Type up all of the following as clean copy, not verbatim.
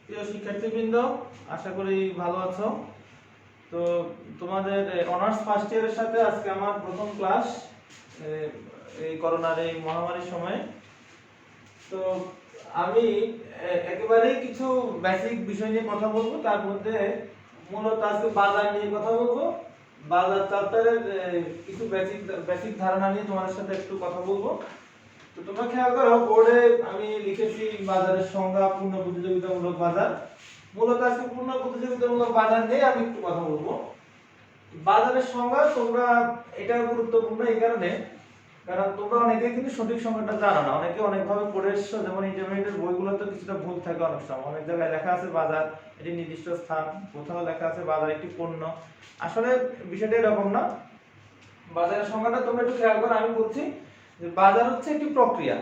প্রিয় শিক্ষার্থীবৃন্দ, আশা করি ভালো আছো। তো তোমাদের অনার্স ফার্স্ট ইয়ারের সাথে আজকে আমার প্রথম ক্লাস এই করোনার এই মহামারীর সময়। তো আমি একেবারেই কিছু বেসিক বিষয় নিয়ে কথা বলবো, তার মধ্যে মূলত আজকে বাজার নিয়ে কথা বলবো। বাজার চ্যাপ্টারের কিছু বেসিক বেসিক ধারণা নিয়ে তোমাদের সাথে একটু কথা বলবো। তো তোমরা খেয়াল করো, বোর্ডে আমি লিখেছি বাজারের সংজ্ঞা পূর্ণ প্রতিযোগিতামূলক বাজার। মূলত আজকে পূর্ণ প্রতিযোগিতামূলক বাজার নিয়ে আমি একটু কথা বলবো। বাজারের সংজ্ঞা তোমরা, এটা গুরুত্বপূর্ণ এই কারণে, কারণ তোমরা অনেকে কিন্তু সঠিক সংজ্ঞাটা জানো না, অনেকে অনেকভাবে পড়ে এসছো। যেমন ইন্টারমিডিয়েটের বইগুলোতে কিছুটা ভুল থাকে অনেক সময়, অনেক জায়গায় লেখা আছে বাজার এটি নির্দিষ্ট স্থান, কোথাও লেখা আছে বাজার একটি পণ্য। আসলে বিষয়টা এরকম না। বাজারের সংজ্ঞাটা তোমরা একটু খেয়াল করো। আমি বলছি যে বাজার হচ্ছে একটি প্রক্রিয়া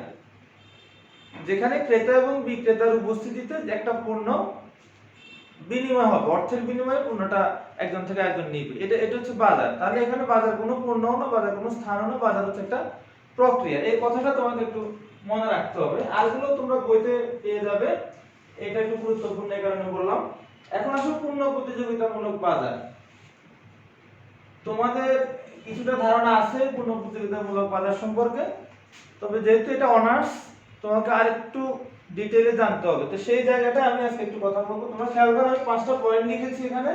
যেখানে ক্রেতা এবং বিক্রেতার উপস্থিতিতে একটা পণ্য বিনিময় হবে, অর্থের বিনিময়ে পণ্যটা একজন থেকে একজন নিবে। এটা হচ্ছে বাজার। তাহলে এখানে বাজার কোনো পণ্য না, বাজার কোনো স্থান না, বাজার হচ্ছে একটা প্রক্রিয়া। এই কথাটা তোমাকে একটু মনে রাখতে হবে। আরগুলো তোমরা বইতে পেয়ে যাবে, এটা একটু গুরুত্বপূর্ণ এই কারণে বললাম। এখন আসো পূর্ণ প্রতিযোগিতামূলক বাজার। তোমাদের কিছুটা ধারণা আছে পূর্ণ প্রতিযোগিতামূলক বাজার সম্পর্কে, তবে যেহেতু এটা অনার্স, তোমাকে আরেকটু ডিটেইলে জানতে হবে। তো সেই জায়গাটা আমি আজকে একটু কথা বলবো। তোমরা খেয়াল করো, আমি 5টা পয়েন্ট লিখেছি এখানে।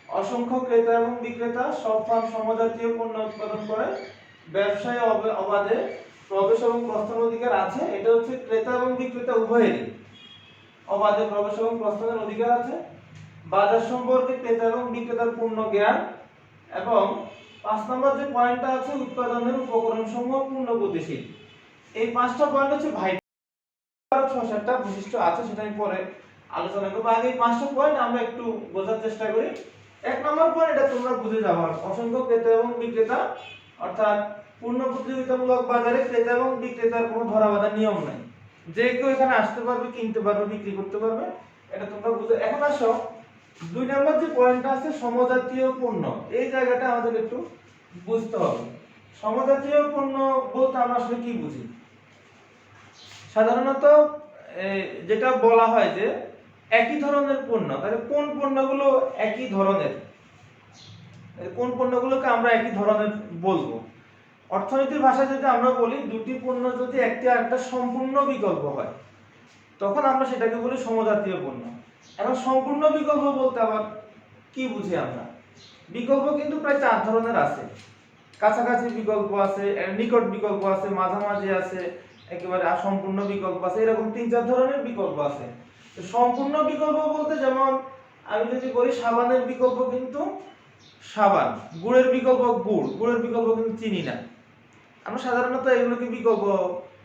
অসংখ্য ক্রেতা এবং বিক্রেতা সব ফার্ম সমজাতীয় পণ্য উৎপাদন করে, ব্যবসায় অবাধে প্রবেশ এবং প্রস্থান অধিকার আছে। এটা হচ্ছে ক্রেতা এবং বিক্রেতা উভয়েরই অবাধে প্রবেশ এবং প্রস্থানের অধিকার আছে। বাজার সম্পর্কে ক্রেতা এবং বিক্রেতার পূর্ণ জ্ঞান, এবং 5 নম্বর যে পয়েন্টটা আছে, উৎপাদনের উপকরণ সমূহ পূর্ণ গতিশীল। এই 5টা পয়েন্ট হচ্ছে ভাইটাল। আরো 6-7টা বৈশিষ্ট্য আছে, সেটা আমি পরে আলোচনা করব। আগে এই 5টা পয়েন্ট আমরা একটু বোঝার চেষ্টা করি। 1 নম্বর পয়েন্ট, এটা তোমরা বুঝে যাও, অসংখ্য ক্রেতা এবং বিক্রেতা, অর্থাৎ পূর্ণ প্রতিযোগিতামূলক বাজারে ক্রেতা এবং বিক্রেতার কোনো ধরাবাঁধা নিয়ম নাই। যে কেউ এখানে আসতে পারবে, কিনতে পারবে, বিক্রি করতে পারবে, এটা তোমরা বুঝে। এখন আসো 2 নম্বর যে পয়েন্টটা আছে, সমজাতীয় পণ্য। এই জায়গাটা আমাদের একটু বুঝতে হবে। সমজাতীয় পণ্য বলতে আমরা আসলে কি বুঝি? সাধারণত যেটা বলা হয় যে একই ধরনের পণ্য, তাহলে কোন পণ্যগুলো একই ধরনের, কোন পণ্যগুলোকে আমরা একই ধরনের বলবো? অর্থনীতির ভাষায় যদি আমরা বলি, দুটি পণ্য যদি একটি আরেকটা সম্পূর্ণ বিকল্প হয়, তখন আমরা সেটাকে বলি সমজাতীয় পণ্য। এখন সম্পূর্ণ বিকল্প বলতে আবার কি বুঝি আমরা? বিকল্প কিন্তু প্রায় 4 ধরনের আছে। কাছাকাছি বিকল্প আছে, নিকট বিকল্প আছে, মাঝামাঝি আছে, একেবারে অসম্পূর্ণ বিকল্প আছে, এরকম 3-4 ধরনের বিকল্প আছে। তো সম্পূর্ণ বিকল্প বলতে, যেমন আমি যদি বলি সাবানের বিকল্প কিন্তু সাবান, গুড়ের বিকল্প গুড়, গুড়ের বিকল্প কিন্তু চিনি না। আমরা সাধারণত এগুলোকে বিকল্প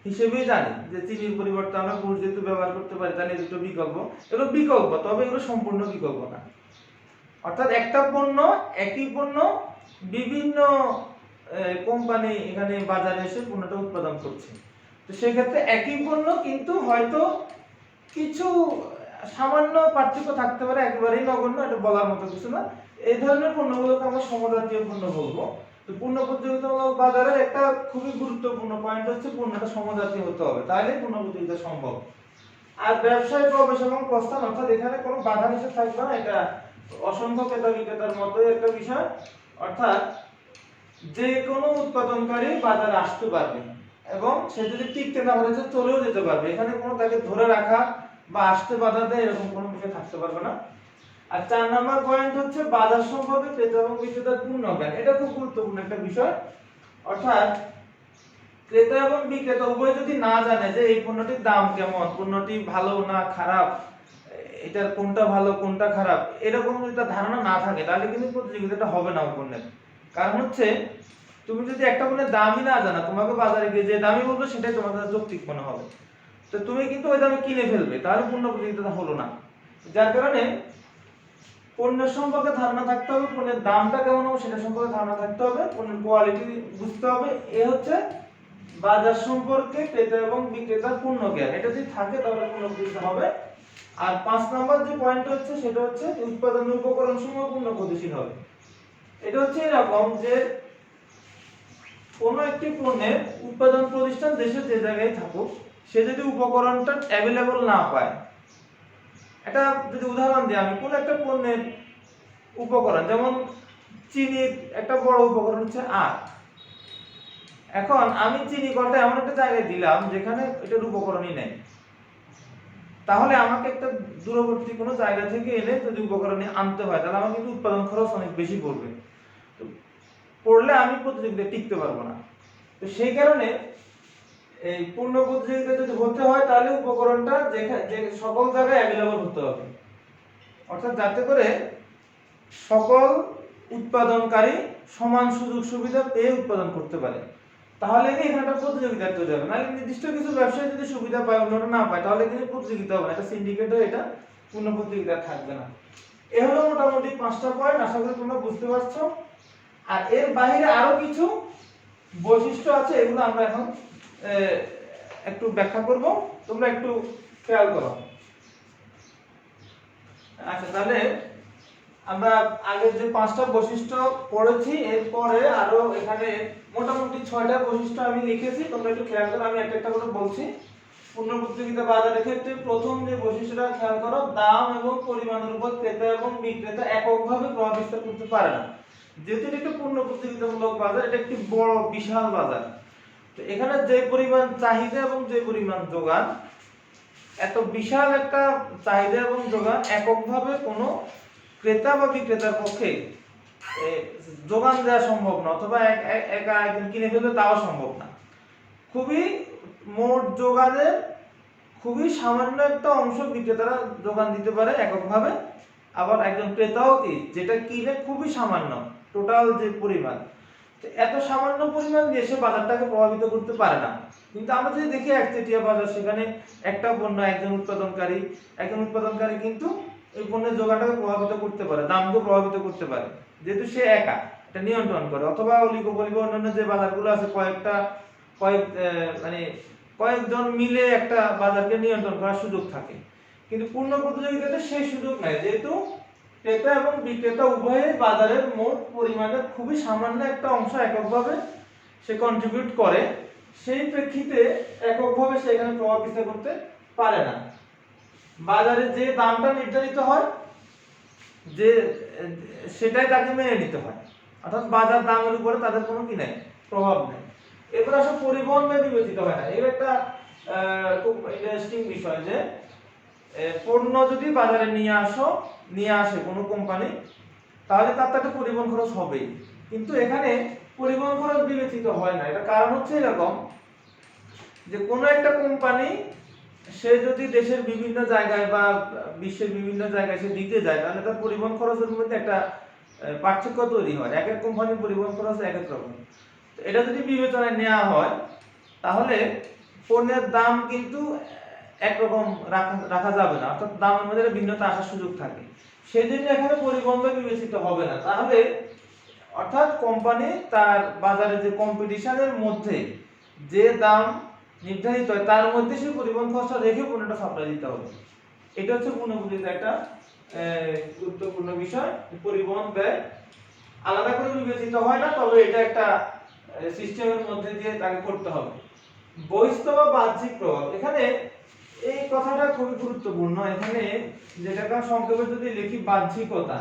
হিসেবেই জানি, যে চিনির পরিবর্তে আমরা গুড় যেহেতু ব্যবহার করতে পারি, তাহলে দুটো বিকল্প। এগুলো বিকল্প, তবে এগুলো সম্পূর্ণ বিকল্প না। অর্থাৎ একটা পণ্য, একই পণ্য বিভিন্ন কোম্পানি এখানে বাজারে এসে পণ্যটা উৎপাদন করছে। তো সেক্ষেত্রে একই পণ্য, কিন্তু হয়তো কিছু সামান্য পার্থক্য থাকতে পারে, একেবারেই নগণ্য, এটা বলার মতো কিছু না। এই ধরনের পণ্যগুলোকে আমরা সমজাতীয় পণ্য বলবো। তো পূর্ণ প্রতিযোগিতামূলক বাজারের একটা খুবই গুরুত্বপূর্ণ পয়েন্ট হচ্ছে পণ্যটা সমজাতীয় হতে হবে, তাহলে পূর্ণ প্রতিযোগিতা সম্ভব। আর ব্যবসায় প্রবেশ এবং প্রস্থান, অর্থাৎ এখানে কোনো বাধা নিষেধ থাকবে না। এটা অসংখ্য ক্রেতা বিক্রেতার মতোই একটা বিষয়, অর্থাৎ যে কোনো উৎপাদনকারী বাজারে আসতে পারবে, এবং সে যদি টিকতে না পারে সে চলেও যেতে পারবে। এখানে কোনো তাকে ধরে রাখা বা আসতে বাধা দেয় এরকম কোনো বিষয় থাকতে পারবে না। আর 4 নম্বর পয়েন্ট হচ্ছে বাজার সম্পর্কে ক্রেতা এবং বিক্রেতার পূর্ণ জ্ঞান। এটা খুব গুরুত্বপূর্ণ একটা বিষয়। অর্থাৎ ক্রেতা এবং বিক্রেতা উভয় যদি না জানে যে এই পণ্যটির দাম কেমন, পণ্যটি ভালো না খারাপ, এটার কোনটা ভালো কোনটা খারাপ, এরকম যদি তার ধারণা না থাকে, তাহলে কিন্তু প্রতিযোগিতাটা হবে না ওই পণ্যের। কারণ হচ্ছে, তুমি যদি একটা পণ্যের দামই না জানা, তোমাকে বাজারে গিয়ে যে দামই বলবে সেটাই তোমার কাছে যৌক্তিক মনে হবে, তো তুমি কিন্তু ওই দামে কিনে ফেলবে, তাহলে পূর্ণ প্রতিযোগিতা হলো না। যার কারণে পণ্যের সম্পর্কে ধারণা থাকতে হবে, পণ্যের দামটা কেমন হবে সেটা সম্পর্কে ধারণা থাকতে হবে, পণ্যের কোয়ালিটি বুঝতে হবে। এ হচ্ছে বাজার সম্পর্কে ক্রেতা এবং বিক্রেতার পূর্ণ জ্ঞান। এটা যদি থাকে তাহলে পূর্ণ প্রতিযোগিতা হবে। আর 5 নম্বর যে পয়েন্ট হচ্ছে, সেটা হচ্ছে উৎপাদনের উপকরণ সমূহ পূর্ণ গতিশীল হবে। এটা হচ্ছে এরকম যে কোনো একটি পণ্যের উৎপাদন প্রতিষ্ঠান দেশের যে জায়গায় থাকুক, সে যদি উপকরণটা অ্যাভেলেবল না পায়, এটা যদি উদাহরণ দিই, আমি কোন একটা পণ্যের উপকরণ, যেমন চিনির একটা বড় উপকরণ হচ্ছে আখ। এখন আমি চিনি কলটা এমন একটা জায়গায় দিলাম যেখানে এটার উপকরণই নেই, তাহলে আমাকে একটা দূরবর্তী কোনো জায়গা থেকে এনে যদি উপকরণ আনতে হয়, তাহলে আমার কিন্তু উৎপাদন খরচ অনেক বেশি পড়বে। তো পড়লে আমি প্রতিযোগিতায় টিকতে পারবো না। তো সেই কারণে এই পূর্ণ প্রতিযোগিতা যদি হতে হয়, তাহলে উপকরণটা যে সকল জায়গায় অ্যাভেলেবল হতে হবে, অর্থাৎ যাতে করে সকল উৎপাদনকারী সমান সুযোগ সুবিধা পেয়ে উৎপাদন করতে পারে। তাহলে কি এখানে একটা প্রতিযোগিতা তৈরি হবে। নাহলে নির্দিষ্ট কিছু ব্যবসায়ী যদি সুবিধা পায়, অন্যরা না পায়, তাহলে কিন্তু প্রতিযোগিতা হবে না, এটা সিন্ডিকেট হয়ে এটা পূর্ণ প্রতিযোগিতা থাকবে না। এ হলো মোটামুটি 5টা পয়েন্ট, আশা করি তোমরা বুঝতে পারছো। আর এর বাইরে আরো কিছু বৈশিষ্ট্য আছে, এগুলো আমরা এখন একটু ব্যাখ্যা করব, তোমরা একটু খেয়াল করো। আচ্ছা, তাহলে আমরা আগের যে 5টা বৈশিষ্ট্য পড়েছি, এরপরে আরো এখানে মোটামুটি 6টা বৈশিষ্ট্য আমি লিখেছি, তোমরা একটু খেয়াল করো, আমি একটা একটা করে বলছি। পূর্ণ প্রতিযোগিতা বাজারের ক্ষেত্রে প্রথম যে বৈশিষ্ট্যটা খেয়াল করো, দাম এবং পরিমাণের উপর ক্রেতা এবং বিক্রেতা এককভাবে প্রভাব বিস্তার করতে পারে না। যেহেতু এটা একটা পূর্ণ প্রতিযোগিতামূলক বাজার, এটা একটি বড় বিশাল বাজার, তো এখানে যে পরিমাণ চাহিদা এবং যে পরিমাণ যোগান, এত বিশাল একটা চাহিদা এবং যোগান এককভাবে কোনো ক্রেতা বা বিক্রেতার পক্ষে যোগান দেওয়া সম্ভব না, অথবা একা একদিন কিনে ফেলবে তাও সম্ভব না। খুবই মোট যোগানের খুবই সামান্য একটা অংশ বিক্রেতারা যোগান দিতে পারে এককভাবে, আবার একজন ক্রেতাও কি যেটা কিনে খুবই সামান্য, টোটাল যে পরিমাণ, এত সামান্য পরিমাণ দিয়ে সে বাজারটাকে প্রভাবিত করতে পারে না। কিন্তু আমরা যদি দেখি একচেটিয়া বাজার, সেখানে একটা পণ্য একজন উৎপাদনকারী কিন্তু এই পণ্যের যোগানটাকে প্রভাবিত করতে পারে, দামকে প্রভাবিত করতে পারে, যেহেতু সে একা এটা নিয়ন্ত্রণ করে। অথবা অলিগোপলি বা অন্যান্য যে বাজারগুলো আছে, মানে কয়েকজন মিলে একটা বাজারকে নিয়ন্ত্রণ করার সুযোগ থাকে। কিন্তু পূর্ণ প্রতিযোগিতাতে সেই সুযোগ নাই, যেহেতু ক্রেতা এবং বিক্রেতা উভয়ই বাজারের মোট পরিমাণের খুবই সামান্য একটা অংশ এককভাবে সে কন্ট্রিবিউট করে, সেই প্রেক্ষিতে এককভাবে সে এখানে প্রভাব বিস্তার করতে পারে না। বাজারে যে দামটা নির্ধারিত হয়, যে সেটাই তাকে মেনে নিতে হয়, অর্থাৎ বাজার দামের উপরে তাদের কোনো কি নাই, প্রভাব নেই। এরপর আসলে পরিবহন ব্যয় বিবেচিত হয় না। এর একটা খুব ইন্টারেস্টিং বিষয় যে পণ্য যদি বাজারে নিয়ে আসে কোনো কোম্পানি, তাহলে তার তো একটা পরিবহন খরচ হবেই, কিন্তু এখানে পরিবহন খরচ বিবেচিত হয় না। এটা কারণ হচ্ছে এরকম যে কোনো একটা কোম্পানি সে যদি দেশের বিভিন্ন জায়গায় বা বিশ্বের বিভিন্ন জায়গায় সে দিতে যায়, তাহলে তার পরিবহন খরচের মধ্যে একটা পার্থক্য তৈরি হয়। এক এক কোম্পানির পরিবহন খরচ এক এক রকম। এটা যদি বিবেচনায় নেওয়া হয়, তাহলে পণ্যের দাম কিন্তু একরকম রাখা যাবে না, অর্থাৎ দামের মধ্যে ভিন্নতা আসার সুযোগ থাকে। সেই জন্য এখানে পরিবহন বিবেচিত হবে না। তাহলে অর্থাৎ কোম্পানি তার বাজারে যে কম্পিটিশনের মধ্যে যে দাম নির্ধারিত হয়, তার মধ্যে সে পরিবহন খরচটা রেখে পণ্যটা সাপ্লাই দিতে হবে। এটা হচ্ছে পূর্ণ প্রতিযোগিতার একটা গুরুত্বপূর্ণ বিষয়। পরিবহন ব্যয় আলাদা করে বিবেচিত হয় না, তবে এটা একটা সিস্টেমের মধ্যে দিয়ে তাকে করতে হবে। বহিঃস্থ বা বাহ্যিক প্রভাব, এখানে এই কথাটা খুবই গুরুত্বপূর্ণ। এখানে যেটাকে সংক্ষেপে যদি লিখি বাহ্যিকতা,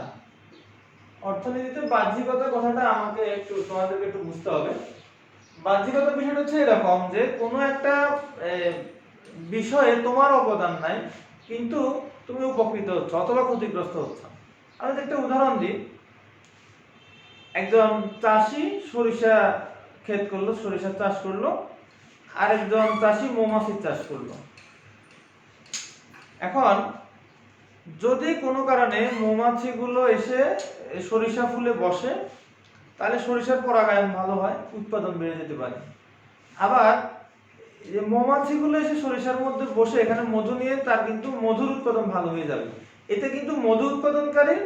অর্থনীতিতে বাহ্যিকতা কথাটা আমাকে তোমাদেরকে একটু বুঝতে হবে। বাহ্যিকতা বিষয়টা হচ্ছে এরকম যে কোনো একটা বিষয়ে তোমার অবদান নাই, কিন্তু তুমি উপকৃত হচ্ছ অথবা ক্ষতিগ্রস্ত হচ্ছ। আমি একটা উদাহরণ দিই। একজন চাষি সরিষা ক্ষেত করলো, সরিষা চাষ করলো, আরেকজন চাষি মৌমাছির চাষ করলো। এখন যদি কোনো কারণে মৌমাছিগুলো এসে সরিষা ফুলে বসে, তাহলে সরিষার পরাগায়ন ভালো হয়, উৎপাদন বেড়ে যেতে পারে। আবার যে মৌমাছিগুলো এসে সরিষার মধ্যে বসে এখানে মধু নিয়ে, তার কিন্তু মধুর উৎপাদন ভালো হয়ে যাবে। এতে কিন্তু মধু উৎপাদনকারী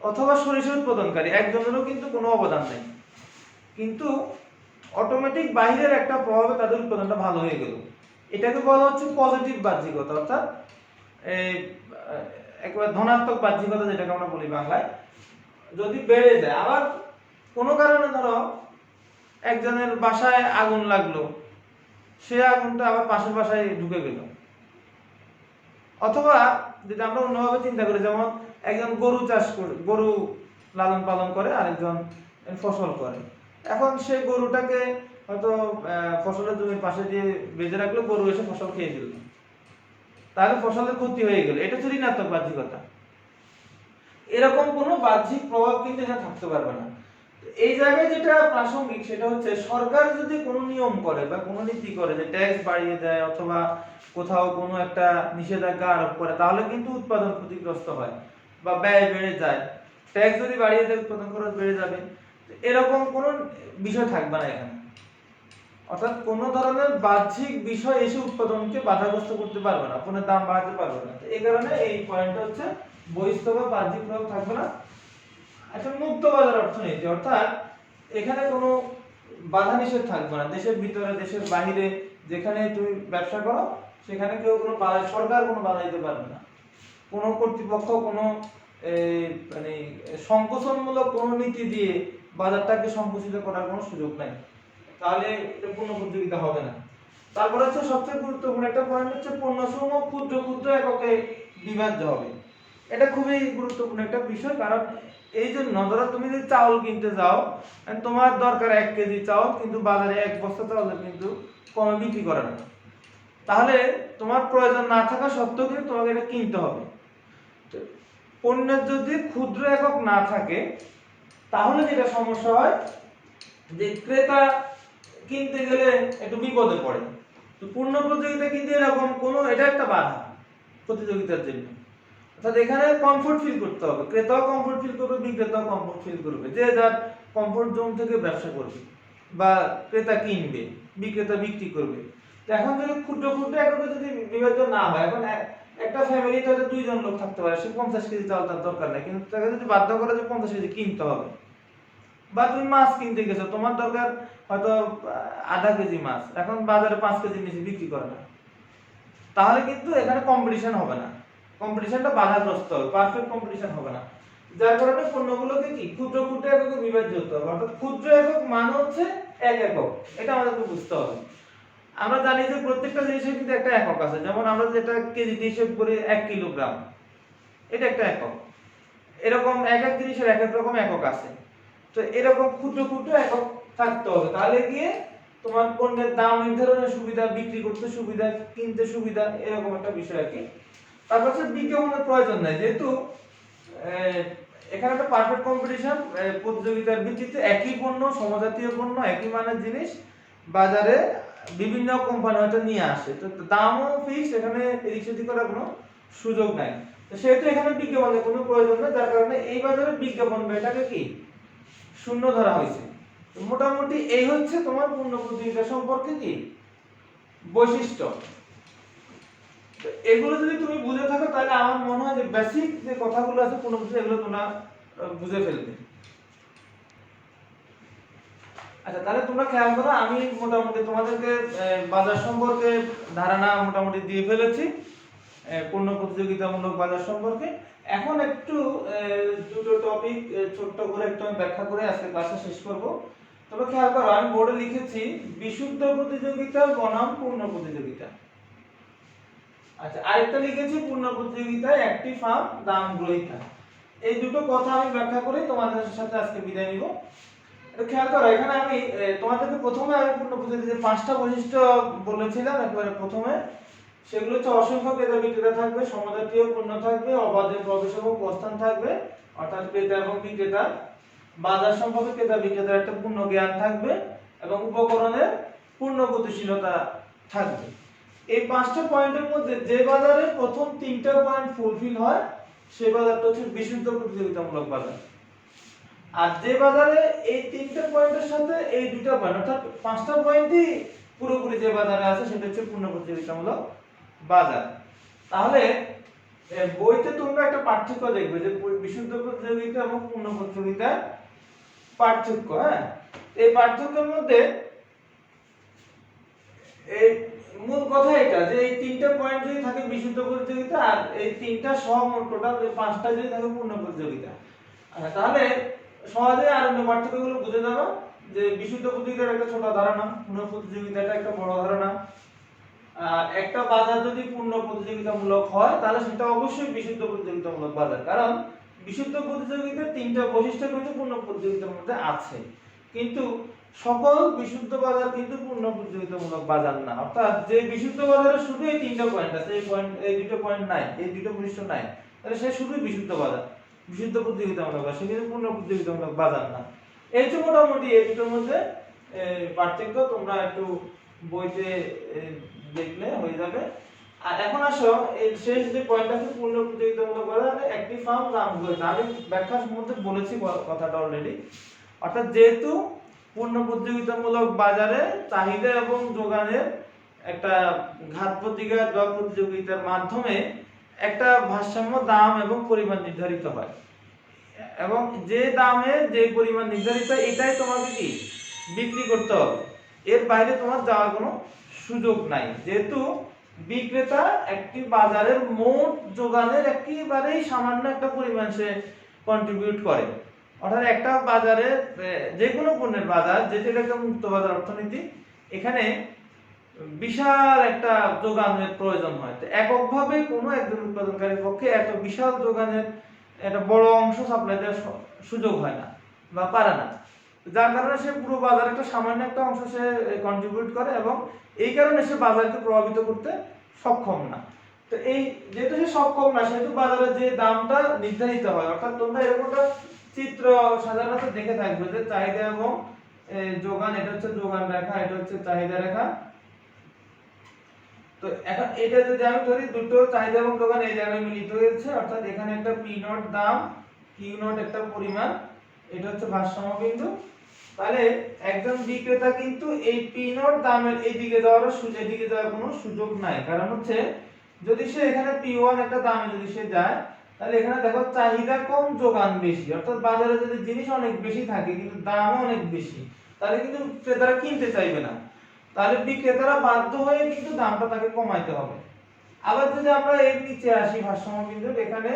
অথবা সরিষা উৎপাদনকারী একজনেরও কিন্তু কোনো অবদান নেই, কিন্তু অটোমেটিক বাইরের একটা প্রভাবে তাদের উৎপাদনটা ভালো হয়ে গেল। এটাকে বলা হচ্ছে পজিটিভ বাহ্যিকতা, অর্থাৎ একেবারে ধনাত্মক বাহ্যিকতা যেটাকে আমরা বলি বাংলায়, যদি বেড়ে যায়। আবার কোনো কারণে ধরো একজনের বাসায় আগুন লাগলো, সে আগুনটা আবার পাশের বাসায় ঢুকে গেল, অথবা যদি আমরা অন্যভাবে চিন্তা করি, যেমন একজন গরু চাষ করে, গরু লালন পালন করে, আরেকজন ফসল করে। এখন সেই গরুটাকে হয়তো ফসলের জমির পাশে দিয়ে বেঁধে রাখলো, গরু এসে ফসল খেয়ে ফেলল, তাহলে ফসলের ক্ষতি হয়ে গেল, এটা হচ্ছে ঋণাত্মক বাহ্যিকতা। এরকম কোনো বাহ্যিক প্রভাব কিন্তু এখানে থাকতে পারবে না। এই জায়গায় যেটা প্রাসঙ্গিক সেটা হচ্ছে, সরকার যদি কোনো নিয়ম করে বা কোনো নীতি করে যে ট্যাক্স বাড়িয়ে দেয় অথবা কোথাও কোনো একটা নিষেধাজ্ঞা আরোপ করে, তাহলে কিন্তু উৎপাদন ক্ষতিগ্রস্ত হয় বা ব্যয় বেড়ে যায়। ট্যাক্স যদি বাড়িয়ে দেয় উৎপাদন খরচ বেড়ে যাবে, এরকম কোনো বিষয় থাকবে না এখানে। অর্থাৎ কোনো ধরনের বাহ্যিক বিষয় এসে উৎপাদনকে বাধাগ্রস্ত করতে পারবে না, পণ্যের দাম বাড়াতে পারবে না। এই কারণে এই পয়েন্টটা হচ্ছে বহিস্থ বা বাহ্যিক প্রভাব থাকবে না। একটা মুক্ত বাজার অর্থনীতি, অর্থাৎ এখানে কোনো বাধা নিষেধ থাকবে না। দেশের ভিতরে দেশের বাহিরে যেখানে তুমি ব্যবসা করো সেখানে কেউ কোনো বাধা, সরকার কোনো বাধা দিতে পারবে না। কোনো কর্তৃপক্ষ কোনো মানে সংকোচনমূলক কোনো নীতি দিয়ে বাজারটাকে সংকুচিত করার কোনো সুযোগ নাই, তাহলে এটা পূর্ণ প্রতিযোগিতা হবে না। তারপর হচ্ছে সবচেয়ে গুরুত্বপূর্ণ একটা পয়েন্ট হচ্ছে, পণ্যসমূহ ক্ষুদ্র ক্ষুদ্র এককে বিভাজ্য হবে। এটা খুবই গুরুত্বপূর্ণ একটা বিষয়, কারণ এই জন্য ধরো তুমি যদি চাউল কিনতে যাও, তোমার দরকার 1 কেজি চাউল, কিন্তু বাজারে 1 বস্তা চাউলের কিন্তু কমে বিক্রি করে না, তাহলে তোমার প্রয়োজন না থাকা সত্ত্বেও কিন্তু তোমাকে এটা কিনতে হবে। পণ্যের যদি ক্ষুদ্র একক না থাকে, তাহলে যেটা সমস্যা হয় যে ক্রেতা কিনতে গেলে একটু বিপদে পড়ে। তো পূর্ণ প্রতিযোগিতা কিন্তু এরকম কোনো, এটা একটা বাধা প্রতিযোগিতার জন্য। অর্থাৎ এখানে কমফোর্ট ফিল করতে হবে, ক্রেতাও কমফোর্ট ফিল করবে, বিক্রেতাও কমফোর্ট ফিল করবে, যে যার কমফোর্ট জোন থেকে ব্যবসা করবে, বা ক্রেতা কিনবে, বিক্রেতা বিক্রি করবে। তো এখন যদি ক্ষুদ্র ক্ষুদ্র এককে যদি বিভাজ্য না হয়, এখন একটা ফ্যামিলিতে হয়তো 2 জন লোক থাকতে পারে, সে 50 কেজি চাল তার দরকার নেই, কিন্তু তাকে যদি বাধ্য করে যে 50 কেজি কিনতে হবে, বা তুমি মাছ কিনতে গেছো, তোমার দরকার হয়তো আধা কেজি মাছ, এখন বাজারে 5 কেজি নিচে বিক্রি করে না, তাহলে কিন্তু এখানে কম্পিটিশন হবে না, কম্পিটিশনটা বাধাগ্রস্ত হবে, পারফেক্ট কম্পিটিশন হবে না। যার কারণে পণ্যগুলোকে কি ক্ষুদ্র ক্ষুদ্র এককে বিভাজ্য হতে হবে। অর্থাৎ ক্ষুদ্র একক মানে হচ্ছে 1 একক, এটা আমাদেরকে বুঝতে হবে। আমরা জানি যে প্রত্যেকটা জিনিসের কিন্তু একটা একক আছে, যেমন আমরা যেটা কেজিতে হিসেব করি 1 কিলোগ্রাম, এটা একটা একক। এরকম এক এক জিনিসের এক এক রকম একক আছে। তো এরকম ক্ষুদ্র ক্ষুদ্র একক থাকতে হবে, তাহলে গিয়ে তোমার পণ্যের দাম নির্ধারণের সুবিধা, বিক্রি করতে সুবিধা, কিনতে সুবিধা, এরকম একটা বিষয় আর কি। তারপর হচ্ছে বিজ্ঞাপনের প্রয়োজন নাই, যেহেতু এখানে একটা পারফেক্ট কম্পিটিশন, প্রতিযোগিতার ভিত্তিতে একই পণ্য, সমজাতীয় পণ্য, একই মানের জিনিস বাজারে বিভিন্ন কোম্পানি হয়তো নিয়ে আসে, তো দামও ফিক্স, এখানে এদিক সেদিক করার কোনো সুযোগ নাই। তো সেহেতু এখানে বিজ্ঞাপনের কোনো প্রয়োজন নেই, যার কারণে এই বাজারে বিজ্ঞাপন ব্যয়টাকে কি শূন্য ধরা হয়েছে। মোটামুটি এই হচ্ছে তোমার পূর্ণ প্রতিযোগিতা সম্পর্কে কি বৈশিষ্ট্য। এগুলো যদি তুমি বুঝে থাকো, তাহলে আমার মনে হয় যে বেসিক যে কথাগুলো আছে পূর্ণ প্রতিযোগিতা, এগুলো তোমরা বুঝে ফেলবে। আচ্ছা, তাহলে তোমরা খেয়াল করো, আমি মোটামুটি তোমাদেরকে বাজার সম্পর্কে ধারণা মোটামুটি দিয়ে ফেলেছি, পূর্ণ প্রতিযোগিতামূলক বাজার সম্পর্কে। এখন একটু দুটো টপিক ছোট্ট করে একটু আমি ব্যাখ্যা করে আজকে ক্লাসটা শেষ করব। তবে খেয়াল করো, আমি বোর্ডে লিখেছি বিশুদ্ধ প্রতিযোগিতা বনাম পূর্ণ প্রতিযোগিতা। আচ্ছা, আরেকটা লিখেছি পূর্ণ প্রতিযোগিতায় একটি ফার্ম দাম গ্রহীতা। এই দুটো কথা আমি ব্যাখ্যা করে তোমাদের সাথে আজকে বিদায় নিব। খেয়াল করো, এখানে আমি তোমাদেরকে প্রথমে আমি পূর্ণ প্রতিযোগিতার 5টা বৈশিষ্ট্য বলেছিলাম একেবারে প্রথমে। সেগুলো হচ্ছে অসংখ্য ক্রেতা বিক্রেতা থাকবে, সমজাতীয় পণ্য থাকবে, অবাধে প্রবেশ এবং প্রস্থান থাকবে, অর্থাৎ ক্রেতা এবং বিক্রেতা, বাজার সম্পর্কে ক্রেতা বিক্রেতার একটা পূর্ণ জ্ঞান থাকবে, এবং উপকরণের পূর্ণ গতিশীলতা থাকবে। এই 5টা পয়েন্টের মধ্যে যে বাজারে প্রথম 3টা পয়েন্ট ফুলফিল হয়, সেই বাজারটা হচ্ছে বিশুদ্ধ প্রতিযোগিতামূলক বাজার। আর যে বাজারে এই 3টা পয়েন্টের সাথে এই 2টা পয়েন্ট, অর্থাৎ 5টা পয়েন্টই পুরোপুরি যে বাজারে আছে, সেটা হচ্ছে পূর্ণ প্রতিযোগিতামূলক বাজার। তাহলে বইতে তোমরা একটা পার্থক্য দেখবে যে বিশুদ্ধ প্রতিযোগিতা এবং পূর্ণ প্রতিযোগিতার পার্থক্য। হ্যাঁ, এই পার্থক্যের মধ্যে এই মূল কথা এটা যে এই 3টা পয়েন্ট যদি থাকে বিশুদ্ধ প্রতিযোগিতা, আর এই 3টা সহ মোট টোটাল 5টা যদি থাকে পূর্ণ প্রতিযোগিতা। তাহলে সহজে আর অন্য পার্থক্যগুলো বুঝে যাবে যে বিশুদ্ধ প্রতিযোগিতার একটা ছোট ধারণা, পূর্ণ প্রতিযোগিতাটা একটা বড় ধারণা। একটা বাজার যদি পূর্ণ প্রতিযোগিতামূলক হয় তাহলে সেটা অবশ্যই বিশুদ্ধ প্রতিযোগিতামূলক বাজার, কারণ বিশুদ্ধ প্রতিযোগিতার তিনটা বৈশিষ্ট্য কিন্তু পূর্ণ প্রতিযোগিতার মধ্যে আছে। কিন্তু সকল বিশুদ্ধ বাজার কিন্তু পূর্ণ প্রতিযোগিতামূলক বাজার না, অর্থাৎ যে বিশুদ্ধ বাজারে শুধু এই তিনটা পয়েন্ট আছে, এই দুটো পয়েন্ট নাই, এই দুটো বৈশিষ্ট্য নাই, তাহলে সে শুধু বিশুদ্ধ বাজার, বিশুদ্ধ প্রতিযোগিতামূলক বাজার, সে কিন্তু পূর্ণ প্রতিযোগিতামূলক বাজার না। এই যে মোটামুটি এই দুটোর মধ্যে পার্থক্য তোমরা একটু বইতে দেখলে হয়ে যাবে। আর এখন আসো এই শেষ যে পয়েন্ট আছে পূর্ণ প্রতিযোগিতামূলক বাজার, অ্যাক্টিভ ফার্ম গ্রামগুলোতে আমি ব্যাখ্যার মধ্যে বলেছি কথাটা অলরেডি। অর্থাৎ যেহেতু পূর্ণ প্রতিযোগিতামূলক বাজারে চাহিদা এবং যোগানের একটা ঘাত প্রতিঘাত বা প্রতিযোগিতার মাধ্যমে একটা ভারসাম্য দাম এবং পরিমাণ নির্ধারিত হয়, এবং যে দামে যে পরিমাণ নির্ধারিত এটাই তোমাকে কি বিক্রি করতে হবে, এর বাইরে তোমার যাওয়ার কোনো সুযোগ নাই। যেহেতু বিক্রেতা একটি বাজারের মোট যোগানের একেবারেই সামান্য একটা পরিমাণ সে কন্ট্রিবিউট করে, অর্থাৎ একটা বাজারে যে কোনো পণ্যের বাজার, যেটা একটা মুক্ত বাজার অর্থনীতি, এখানে বিশাল একটা যোগানের প্রয়োজন হয়। তো এককভাবে কোনো একজন উৎপাদনকারীর পক্ষে এত বিশাল যোগানের একটা বড় অংশ সাপ্লাই দেওয়ার সুযোগ হয় না বা পারে না, যার কারণে সে পুরো বাজারে একটা সামান্য একটা অংশ সে কন্ট্রিবিউট করে, এবং এই কারণে সে বাজারকে প্রভাবিত করতে সক্ষম না। তো এই যেহেতু সে সক্ষম না, সেহেতু বাজারে যে দামটা নির্ধারিত হয়, অর্থাৎ তোমরা এরকম একটা চিত্র সাধারণত দেখে থাকবে যে চাহিদা এবং যোগান, এটা হচ্ছে যোগান রেখা, এটা হচ্ছে চাহিদা রেখা। তো এখন এটা যদি আমি ধরি দুটো চাহিদা এবং যোগান এই জায়গায় মিলিত হয়েছে, অর্থাৎ এখানে একটা পি নট দাম, কিউ নট একটা পরিমাণ, এটা হচ্ছে ভারসাম্য বিন্দু। তাহলে একজন বিক্রেতা কিন্তু এই পি নট দামের এইদিকে যাওয়ার কোনো সুযোগ নাই, কারণ হচ্ছে যদি সে এখানে পি1 একটা দামে যদি সে যায়, তাহলে এখানে দেখো চাহিদা কম যোগান বেশি, অর্থাৎ বাজারে যদি জিনিস অনেক বেশি থাকে কিন্তু দামও অনেক বেশি, তাহলে কিন্তু ক্রেতারা কিনতে চাইবে না, তাহলে বিক্রেতারা বাধ্য হয়ে কিন্তু দামটা তাকে কমাইতে হবে। আবার যদি আমরা এর নিচে আসি ভারসাম্য বিন্দুর, এখানে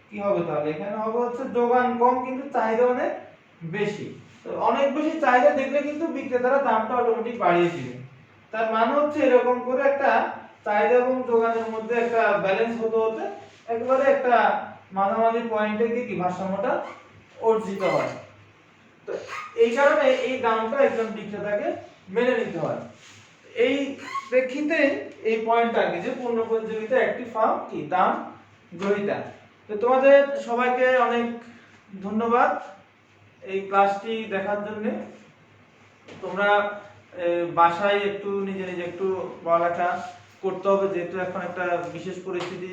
কি হবে, তাহলে এখানে হবে হচ্ছে যোগান কম কিন্তু চাহিদা অনেক বেশি। তো অনেক বেশি চাহিদা দেখলে কিন্তু বিক্রেতারা দামটা অটোমেটিক বাড়িয়ে দিবে। তার মানে হচ্ছে এরকম করে একটা চাহিদা এবং যোগানের মধ্যে একটা ব্যালেন্স হতে হতে একেবারে একটা মাঝামাঝি পয়েন্টে গিয়ে কি ভারসাম্যটা অর্জিত হয়। তো এই কারণে এই দামটা একজন বিক্রেতাকে মেনে নিতে হয়। এই প্রেক্ষিতে এই পয়েন্টটাকে যে পূর্ণ প্রতিযোগিতা একটি ফার্ম কি দাম গ্রহীতা। তো তোমাদের সবাইকে অনেক ধন্যবাদ এই ক্লাসটি দেখার জন্য। তোমরা বাসায় একটু নিজে নিজে একটু পড়ালেখা করতে হবে, যেহেতু এখন একটা বিশেষ পরিস্থিতি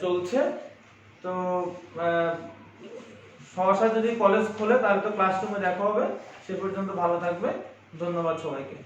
চলছে। তো সহসা যদি কলেজ খোলে তাহলে তো ক্লাসরুমে দেখা হবে। সে পর্যন্ত ভালো থাকবে। ধন্যবাদ সবাইকে।